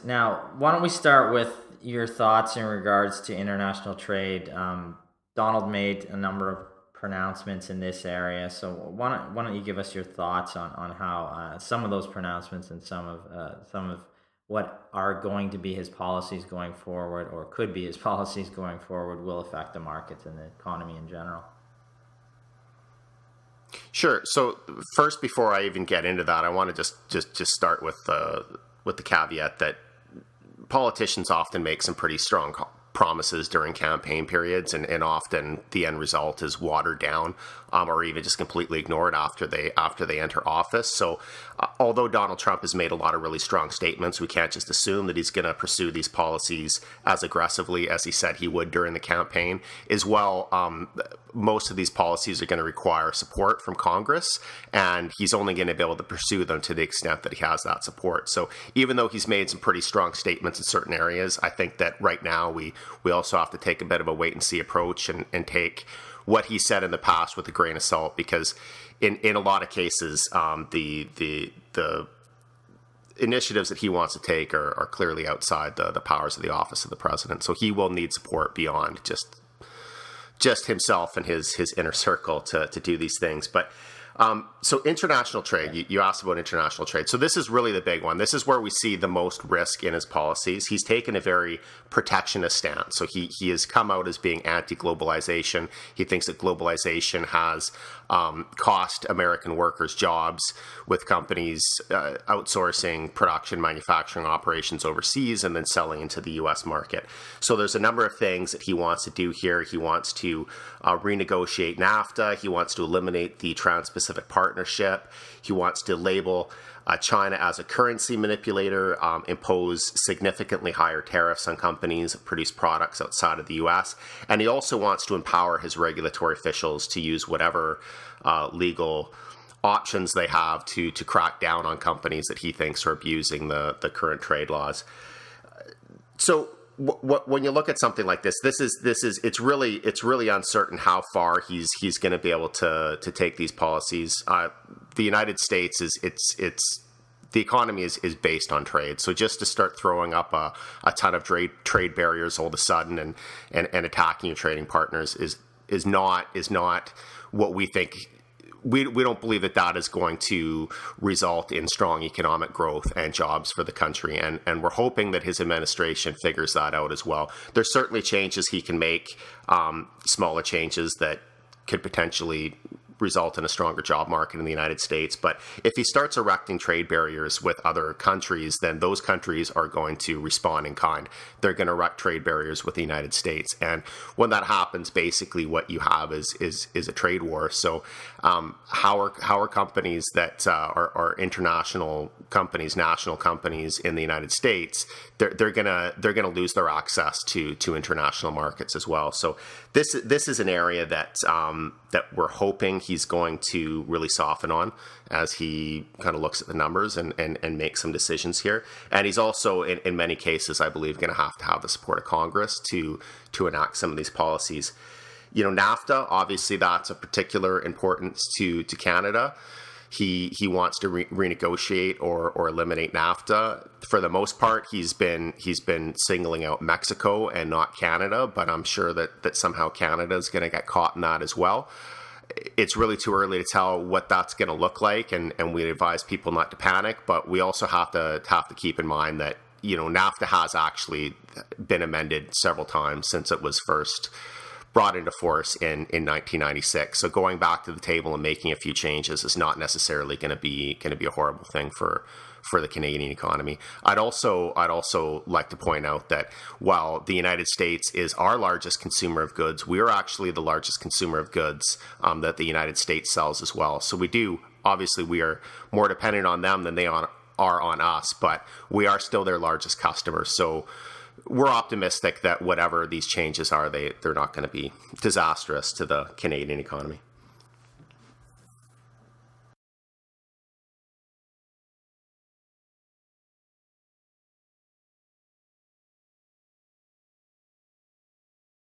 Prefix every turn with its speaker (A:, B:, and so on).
A: Now, why don't we start with your thoughts in regards to international trade? Donald made a number of pronouncements in this area, so why don't you give us your thoughts on how some of those pronouncements and some of what are going to be his policies going forward, or could be his policies going forward, will affect the markets and the economy in general?
B: Sure. So first, before I even get into that, I want to just start with the caveat that politicians often make some pretty strong promises during campaign periods, and often the end result is watered down, or even just completely ignored after they enter office. So although Donald Trump has made a lot of really strong statements, we can't just assume that he's going to pursue these policies as aggressively as he said he would during the campaign. As well, most of these policies are going to require support from Congress, and he's only going to be able to pursue them to the extent that he has that support. So even though he's made some pretty strong statements in certain areas, I think that right now we also have to take a bit of a wait and see approach, and take what he said in the past with a grain of salt, because in a lot of cases, the initiatives that he wants to take are clearly outside the powers of the office of the president. So he will need support beyond just himself and his inner circle to do these things. But so international trade, you asked about international trade. So this is really the big one. This is where we see the most risk in his policies. He's taken a very protectionist stance. So he has come out as being anti-globalization. He thinks that globalization has cost American workers jobs, with companies outsourcing production, manufacturing operations overseas and then selling into the U.S. market. So there's a number of things that he wants to do here. He wants to renegotiate NAFTA. He wants to eliminate the Trans-Pacific Partnership. He wants to label China as a currency manipulator, impose significantly higher tariffs on companies that produce products outside of the U.S. And he also wants to empower his regulatory officials to use whatever legal options they have to crack down on companies that he thinks are abusing the current trade laws. So when you look at something like this, it's really uncertain how far he's going to be able to take these policies. The United States the economy is based on trade. So just to start throwing up a ton of trade barriers all of a sudden and attacking your trading partners is not what we think. We don't believe that is going to result in strong economic growth and jobs for the country. And we're hoping that his administration figures that out as well. There's certainly changes he can make, smaller changes that could potentially result in a stronger job market in the United States. But if he starts erecting trade barriers with other countries, then those countries are going to respond in kind. They're going to erect trade barriers with the United States. And when that happens, basically what you have is a trade war. So how are companies that are international companies, national companies in the United States, they're gonna lose their access to international markets as well. So this is an area that we're hoping he's going to really soften on as he kind of looks at the numbers and makes some decisions here. And he's also, in many cases, I believe, going to have the support of Congress to enact some of these policies. NAFTA, obviously, that's of particular importance to Canada. He wants to renegotiate or eliminate NAFTA. For the most part, he's been singling out Mexico and not Canada, but I'm sure that somehow Canada is going to get caught in that as well. It's really too early to tell what that's going to look like, and we advise people not to panic, but we also have to keep in mind that NAFTA has actually been amended several times since it was first brought into force in 1996. So going back to the table and making a few changes is not necessarily going to be a horrible thing for the Canadian economy. I'd also like to point out that while the United States is our largest consumer of goods, we are actually the largest consumer of goods that the United States sells as well. So we are more dependent on them than they are on us, but we are still their largest customer. So we're optimistic that whatever these changes are, they're not going to be disastrous to the Canadian economy.